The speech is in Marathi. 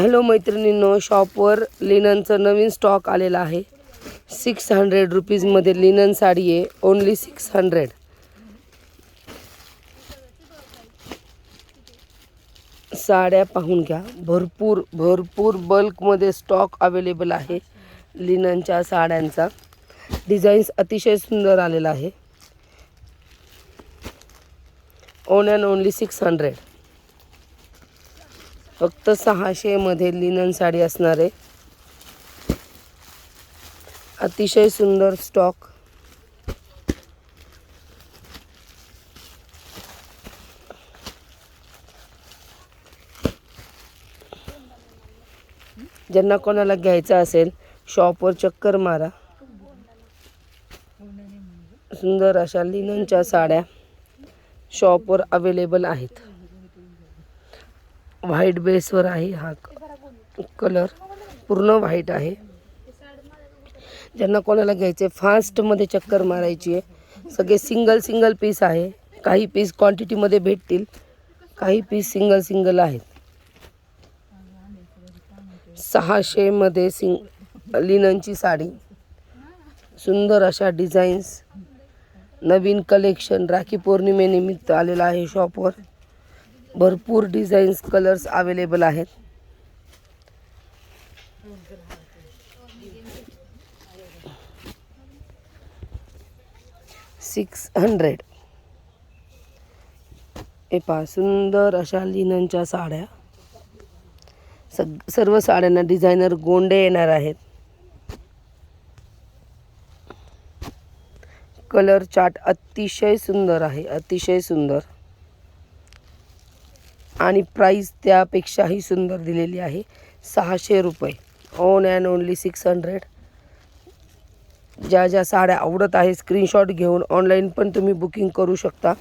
हॅलो मैत्रिणींनो, शॉपवर लिननचं नवीन स्टॉक आलेला आहे. 600 रुपीजमध्ये लिनन साडी आहे. ओनली 600. साड्या पाहून घ्या. भरपूर भरपूर बल्कमध्ये स्टॉक अवेलेबल आहे लिननच्या साड्यांचा. डिझाईन्स अतिशय सुंदर आलेला आहे. ओनली 600. फक्त 600 मध्ये लिनन साडी असणार आहे. अतिशय सुंदर स्टॉक. ज्यांना कोणाला घ्यायचं असेल शॉपवर चक्कर मारा. सुंदर अशा लिननच्या साड्या शॉपवर अवेलेबल आहेत. व्हाईट बेसवर आहे. हा कलर पूर्ण व्हाईट आहे. ज्यांना कोणाला घ्यायचे फास्टमध्ये चक्कर मारायची आहे. सगळे सिंगल पीस आहे. काही पीस क्वांटिटीमध्ये भेटतील, काही पीस सिंगल आहेत. 600 मध्ये लिननची साडी. सुंदर अशा डिझाईन्स. नवीन कलेक्शन राखी पौर्णिमेनिमित्त आलेला आहे शॉपवर. भरपूर डिझाईन्स कलर्स अवेलेबल आहेत. $600. हे पहा, सुंदर अशा लिननच्या साड्या. सर्व साड्यांना डिझायनर गोंडे येणार आहेत. कलर चार्ट अतिशय सुंदर आहे, अतिशय सुंदर. आणि प्राइस त्यापेक्षाही सुंदर दिलेली आहे. 600 रुपये. ओनली 600. ज्या साड्या आवडत आहे स्क्रीनशॉट घेऊन ऑनलाईन पण तुम्ही बुकिंग करू शकता.